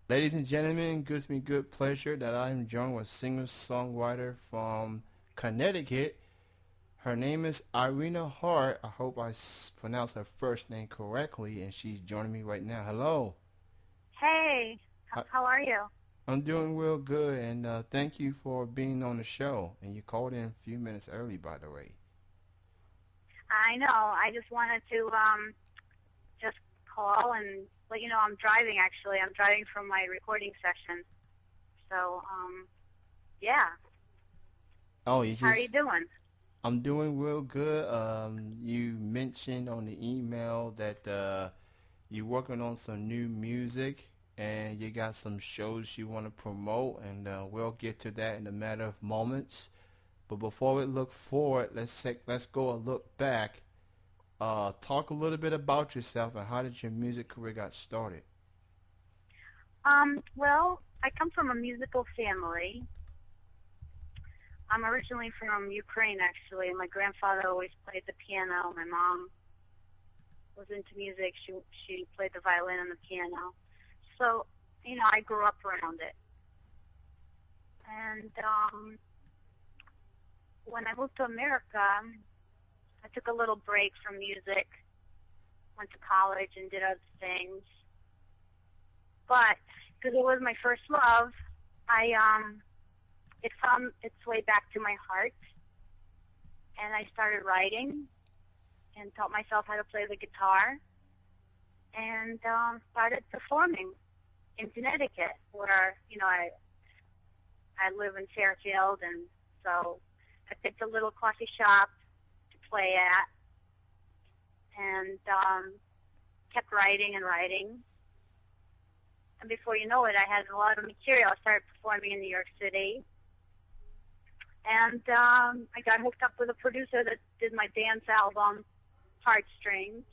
Ladies and gentlemen, it gives me good pleasure that I am joined with singer-songwriter from Connecticut. Her name is Irena Hart. I hope I pronounced her first name correctly, and she's joining me right now. Hello. Hey, I, how are you? I'm doing real good, and thank you for being on the show. And you called in a few minutes early, by the way. I know. I just wanted to just call and let you know I'm driving actually. I'm driving from my recording session. So, yeah. Oh, you How are you just doing? I'm doing real good. You mentioned on the email that you're working on some new music and you got some shows you want to promote, and we'll get to that in a matter of moments. But before we look forward, let's go a look back. Talk a little bit about yourself and how did your music career got started. Well, I come from a musical family. I'm originally from Ukraine actually. My grandfather always played the piano. My mom was into music. She played the violin and the piano. So, I grew up around it. And when I moved to America, I took a little break from music, went to college and did other things. But because it was my first love, it found its way back to my heart, and I started writing and taught myself how to play the guitar, and started performing in Connecticut, where I live in Fairfield, and so I picked a little coffee shop to play at, and kept writing and writing. And before you know it, I had a lot of material. I started performing in New York City, and I got hooked up with a producer that did my dance album, Heartstrings,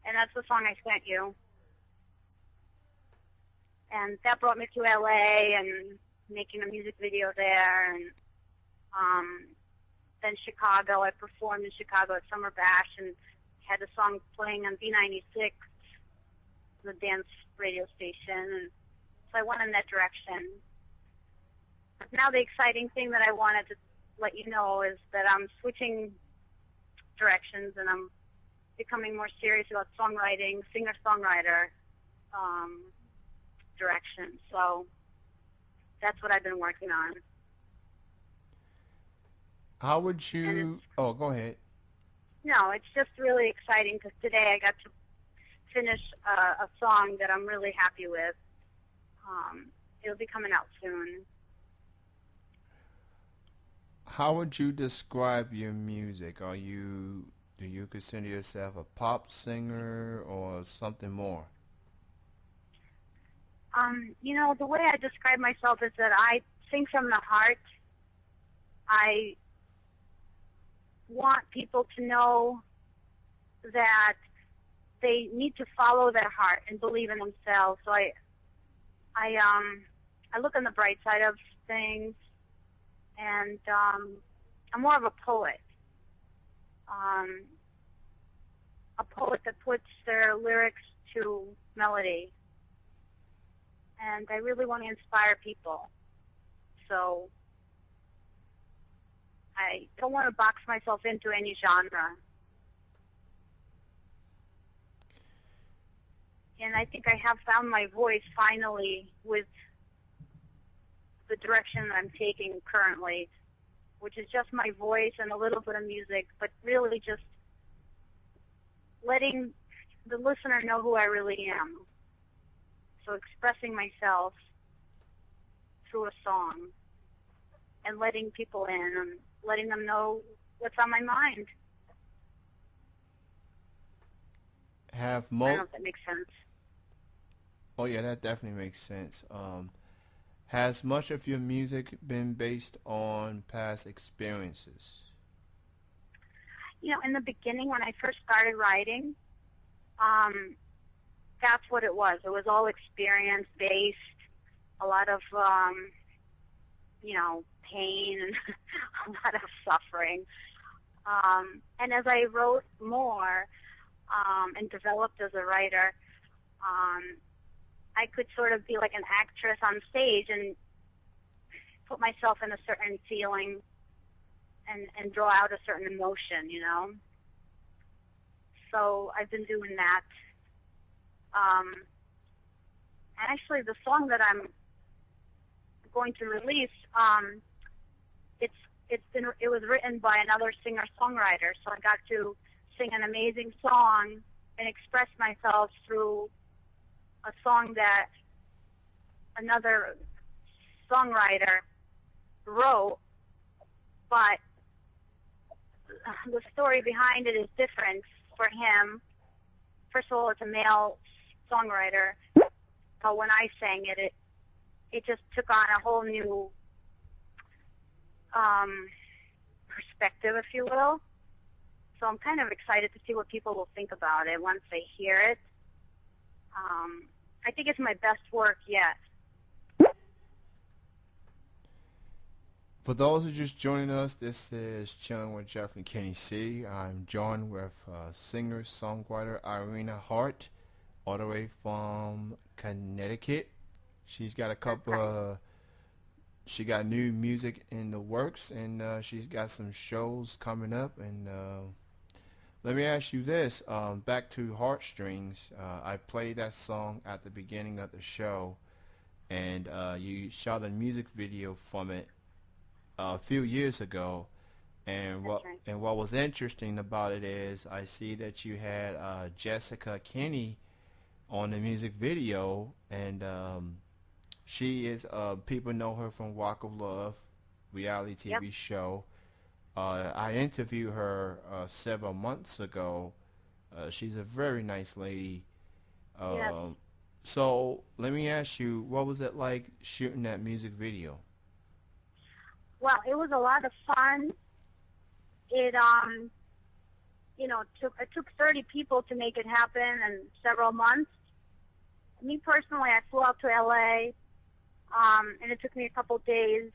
and that's the song I sent you. And that brought me to LA and making a music video there, and um, then Chicago. I performed in Chicago at Summer Bash and had a song playing on B96, the dance radio station, and so I went in that direction. But now the exciting thing that I wanted to let you know is that I'm switching directions and I'm becoming more serious about songwriting, singer-songwriter um, direction. So that's what I've been working on. How would And it's, you? Oh, go ahead. no, it's just really exciting because today I got to finish a song that I'm really happy with. It'll be coming out soon. How would you describe your music? Do you consider yourself a pop singer or something more? The way I describe myself is that I sing from the heart. I want people to know that they need to follow their heart and believe in themselves. So I look on the bright side of things, and I'm more of um, a poet that puts their lyrics to melody, and I really want to inspire people. So I don't want to box myself into any genre. And I think I have found my voice finally with the direction that I'm taking currently, which is just my voice and a little bit of music, but really just letting the listener know who I really am. So expressing myself through a song and letting people in and letting them know what's on my mind. Have I don't mo? know if that makes sense. Oh yeah, that definitely makes sense. Has much of your music been based on past experiences? In the beginning when I first started writing, um, that's what it was. It was all experience based, a lot of pain and a lot of suffering. And as I wrote more and developed as a writer, um, I could sort of be like an actress on stage and put myself in a certain feeling and draw out a certain emotion, you know. So I've been doing that. Actually, the song that I'm going to release, it was written by another singer-songwriter, so I got to sing an amazing song and express myself through a song that another songwriter wrote, but the story behind it is different for him. First of all, it's a male songwriter, but when I sang it, it just took on a whole new perspective, if you will. So I'm kind of excited to see what people will think about it once they hear it. I think it's my best work yet. For those who are just joining us, this is Chilling with Jeff and Kenny C. I'm joined with singer-songwriter Irena Hart, all the way from Connecticut. She's got a couple she got new music in the works, and she's got some shows coming up. And let me ask you this, back to Heartstrings. I played that song at the beginning of the show, and you shot a music video from it a few years ago. And what was interesting about it is I see that you had Jessica Kenny on the music video, and she is people know her from Walk of Love, reality TV show. I interviewed her several months ago. She's a very nice lady. So let me ask you, what was it like shooting that music video? Well, it was a lot of fun. It it took 30 people to make it happen in several months. Me personally, I flew out to LA, and it took me a couple days.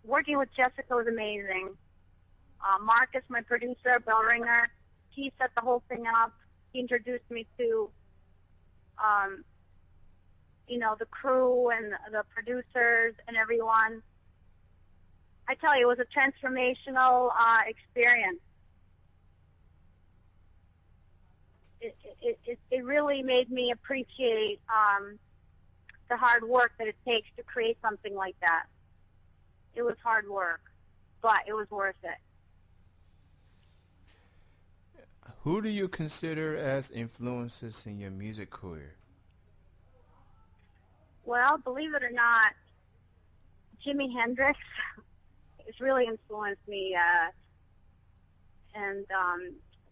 Working with Jessica was amazing. Marcus, my producer, bell ringer, he set the whole thing up. He introduced me to, the crew and the producers and everyone. I tell you, it was a transformational experience. It really made me appreciate the hard work that it takes to create something like that. It was hard work, but it was worth it. Who do you consider as influences in your music career? Well, believe it or not, Jimi Hendrix has really influenced me, and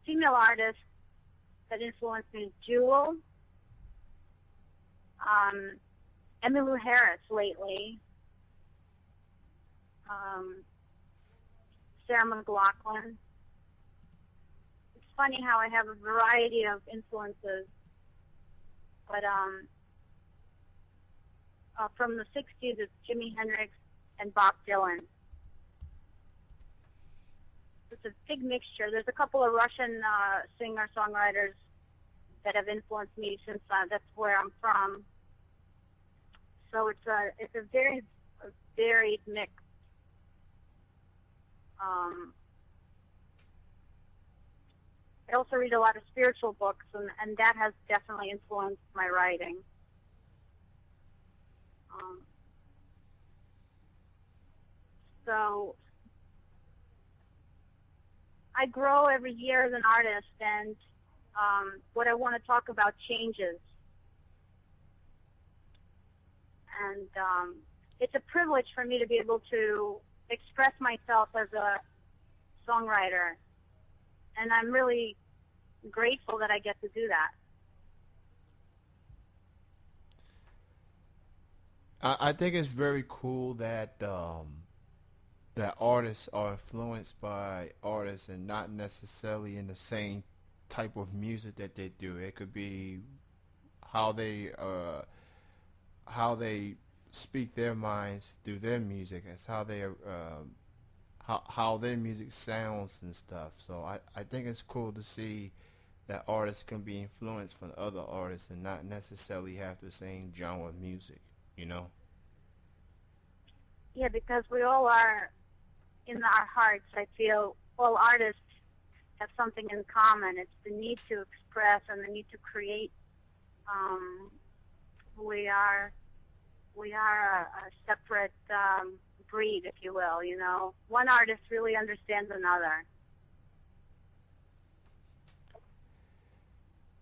female artists that influenced me, Jewel, Emmylou Harris lately, Sarah McLachlan. It's funny how I have a variety of influences, but from the 60s, it's Jimi Hendrix and Bob Dylan. It's a big mixture. There's a couple of Russian singer-songwriters that have influenced me since that's where I'm from. So it's a very varied mix. I also read a lot of spiritual books, and that has definitely influenced my writing. So I grow every year as an artist, and what I want to talk about changes. And it's a privilege for me to be able to express myself as a songwriter, and I'm really grateful that I get to do that. I think it's very cool that that artists are influenced by artists and not necessarily in the same type of music that they do. It could be how they speak their minds through their music. It's how they how their music sounds and stuff. So I think it's cool to see that artists can be influenced from other artists and not necessarily have the same genre of music, you know? Yeah, because we all are, in our hearts, I feel all artists have something in common. It's the need to express and the need to create. Um, we are a separate breed, if you will. You know, one artist really understands another.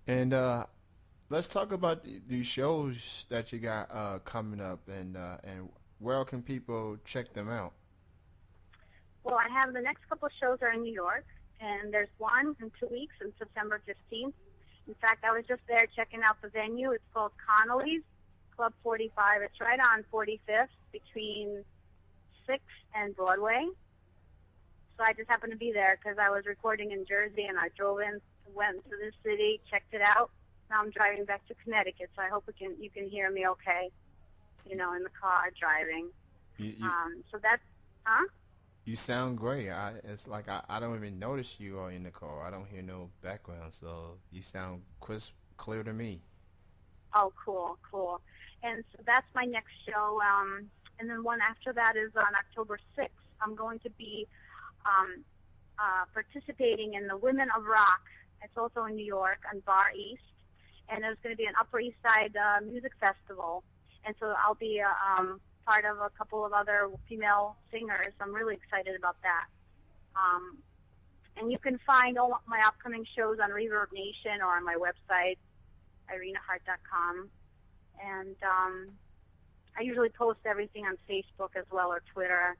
And let's talk about these shows that you got coming up, and where can people check them out? Well, I have the next couple of shows are in New York, and there's one in 2 weeks on September 15th. In fact, I was just there checking out the venue. It's called Connolly's Club 45. It's right on 45th between 6th and Broadway. So I just happened to be there because I was recording in Jersey, and I drove in, went to the city, checked it out. Now I'm driving back to Connecticut, so I hope you can hear me okay, in the car driving. So that's, huh? You sound great. It's like I don't even notice you are in the car. I don't hear no background, so you sound crisp, clear to me. Oh, cool, cool. And so that's my next show. And then one after that is on October 6th. I'm going to be participating in the Women of Rock. It's also in New York on Bar East. And there's going to be an Upper East Side music festival. And so I'll be part of a couple of other female singers. I'm really excited about that. And you can find all my upcoming shows on Reverb Nation or on my website, irenahart.com. And I usually post everything on Facebook as well, or Twitter.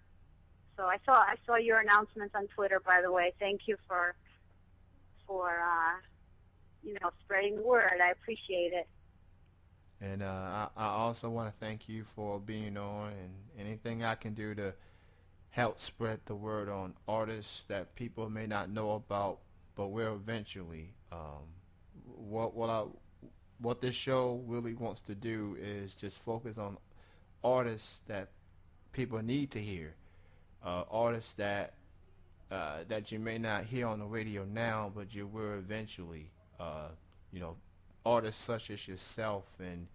So I saw your announcements on Twitter, by the way. Thank you for spreading the word. I appreciate it. And I also want to thank you for being on, and anything I can do to help spread the word on artists that people may not know about, but will eventually. What this show really wants to do is just focus on artists that people need to hear, artists that you may not hear on the radio now, but you will eventually. Artists such as yourself, and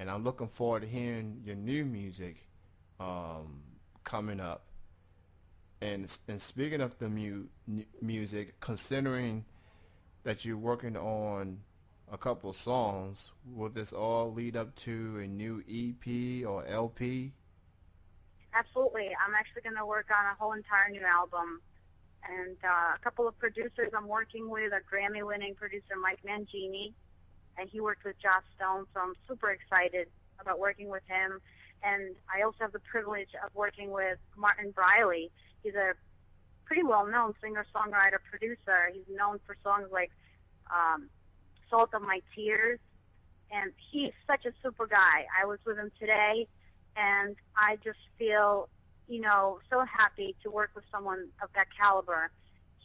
I'm looking forward to hearing your new music coming up. And speaking of the music, considering that you're working on a couple songs, will this all lead up to a new EP or LP? Absolutely. I'm actually going to work on a whole entire new album. And a couple of producers I'm working with, a Grammy-winning producer, Mike Mangini, and he worked with Joss Stone, so I'm super excited about working with him. And I also have the privilege of working with Martin Briley. He's a pretty well-known singer-songwriter producer. He's known for songs like Salt of My Tears, and he's such a super guy. I was with him today, and I just feel so happy to work with someone of that caliber.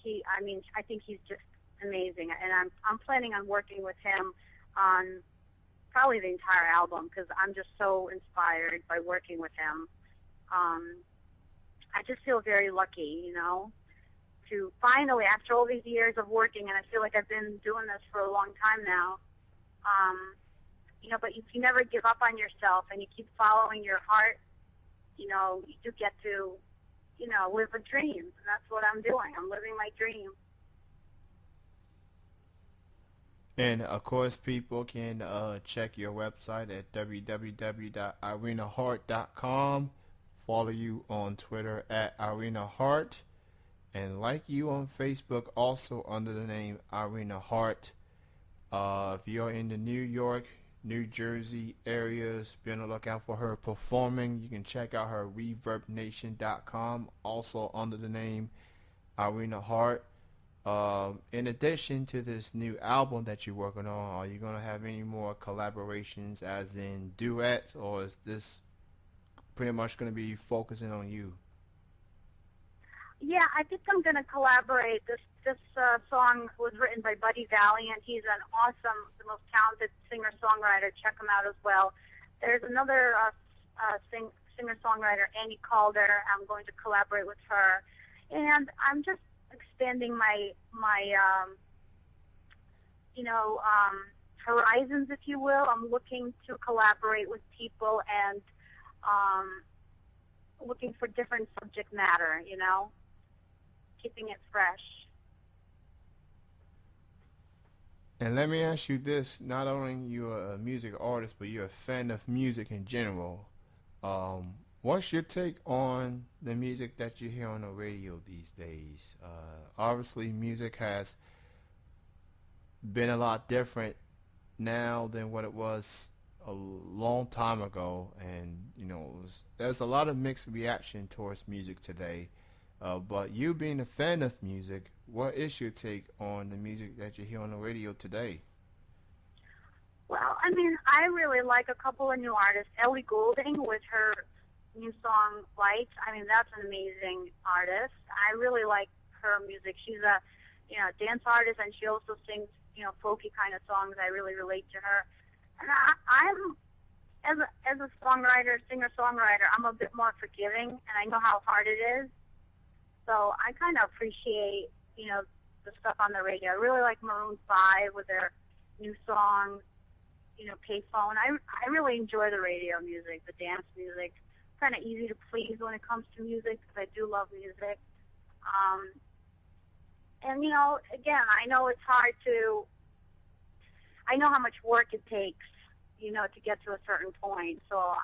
I think he's just amazing, and I'm planning on working with him on probably the entire album because I'm just so inspired by working with him. I just feel very lucky, to finally, after all these years of working, and I feel like I've been doing this for a long time now, but if you never give up on yourself and you keep following your heart, you do get to, live a dream. And that's what I'm doing. I'm living my dream. And of course, people can check your website at www.irenahart.com. Follow you on Twitter at Irena Hart, and like you on Facebook also under the name Irena Hart. If you're in the New York, New Jersey areas, be on the lookout for her performing. You can check out her ReverbNation.com, also under the name Irena Hart. In addition to this new album that you're working on, are you going to have any more collaborations, as in duets, or is this pretty much going to be focusing on you? Yeah, I think I'm going to collaborate. This song was written by Buddy Valiant. He's an awesome, the most talented singer-songwriter. Check him out as well. There's another singer-songwriter, Annie Calder. I'm going to collaborate with her. And I'm just expanding my horizons, if you will. I'm looking to collaborate with people and um, looking for different subject matter, keeping it fresh. And let me ask you this: not only you're a music artist, but you're a fan of music in general. What's your take on the music that you hear on the radio these days? Obviously, music has been a lot different now than what it was a long time ago, and there's a lot of mixed reaction towards music today. But you being a fan of music, what is your take on the music that you hear on the radio today? Well, I mean, I really like a couple of new artists. Ellie Goulding with her new song Lights. I mean, that's an amazing artist. I really like her music. She's a, dance artist, and she also sings, folky kind of songs. I really relate to her. And I'm, as a songwriter, singer-songwriter, I'm a bit more forgiving, and I know how hard it is. So I kind of appreciate, the stuff on the radio. I really like Maroon 5 with their new song, Payphone. I really enjoy the radio music, the dance music. Kind of easy to please when it comes to music because I do love music. And, again, I know it's hard to, I know how much work it takes, to get to a certain point. So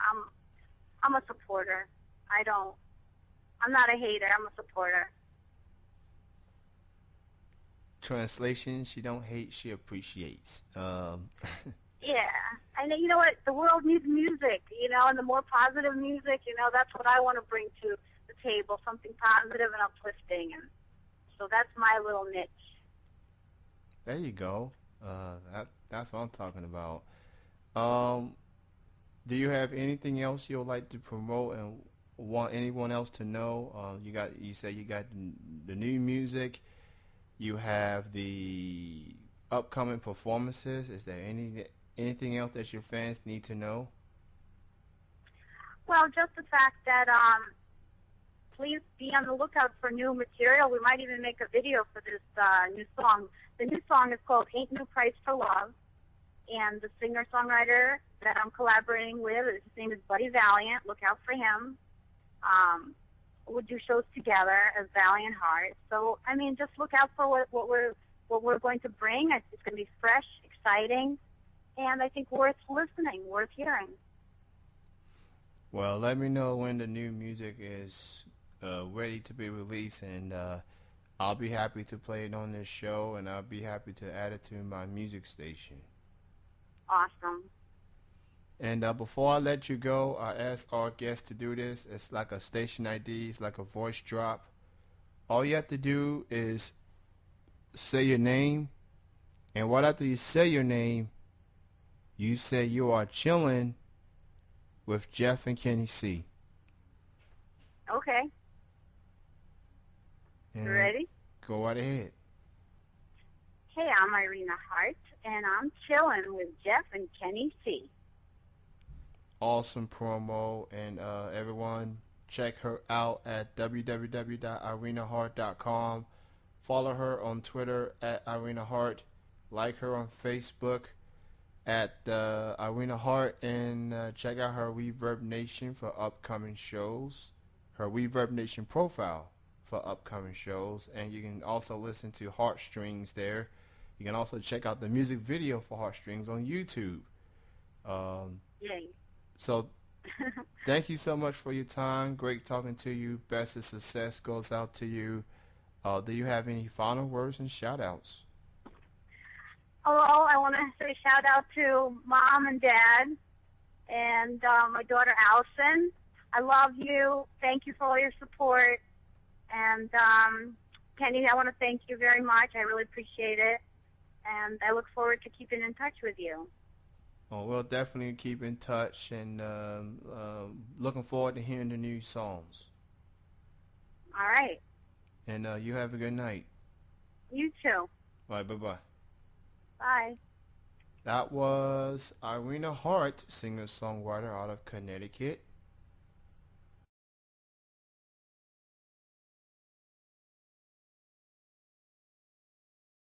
I'm a supporter. I'm not a hater. I'm a supporter. Translation: she don't hate, she appreciates. Yeah. And you know what? The world needs music, and the more positive music, that's what I want to bring to the table, something positive and uplifting. And so that's my little niche. There you go. That's what I'm talking about. Um, do you have anything else you would like to promote and want anyone else to know? You said you got the new music. You have the upcoming performances. Is there anything else that your fans need to know? Well, just the fact that please be on the lookout for new material. We might even make a video for this new song. The new song is called Ain't No Price for Love, and the singer-songwriter that I'm collaborating with, his name is Buddy Valiant. Look out for him. We'll do shows together as Irena Hart. So, I mean, just look out for what we're going to bring. It's going to be fresh, exciting, and I think worth listening, worth hearing. Well, let me know when the new music is ready to be released, and I'll be happy to play it on this show, and I'll be happy to add it to my music station. Awesome. And before I let you go, I ask our guests to do this. It's like a station ID. It's like a voice drop. All you have to do is say your name, and right after you say your name, you say you are chilling with Jeff and Kenny C. Okay. And you ready? Go right ahead. Hey, I'm Irena Hart, and I'm chilling with Jeff and Kenny C. Awesome promo, and everyone check her out at www.irenahart.com. Follow her on Twitter at Irena Hart. Like her on Facebook at Irena Hart, and check out her Reverb Nation for upcoming shows. Her Reverb Nation profile for upcoming shows, and you can also listen to Heartstrings there. You can also check out the music video for Heartstrings on YouTube. Yay. So thank you so much for your time. Great talking to you. Best of success goes out to you. Do you have any final words and shout outs? Hello, I want to say shout out to Mom and Dad and my daughter Allison. I love you. Thank you for all your support. And Kenny, I want to thank you very much. I really appreciate it. And I look forward to keeping in touch with you. Oh, we'll definitely keep in touch, and looking forward to hearing the new songs. All right. And you have a good night. You too. All right, bye-bye. Bye. That was Irena Hart, singer-songwriter out of Connecticut.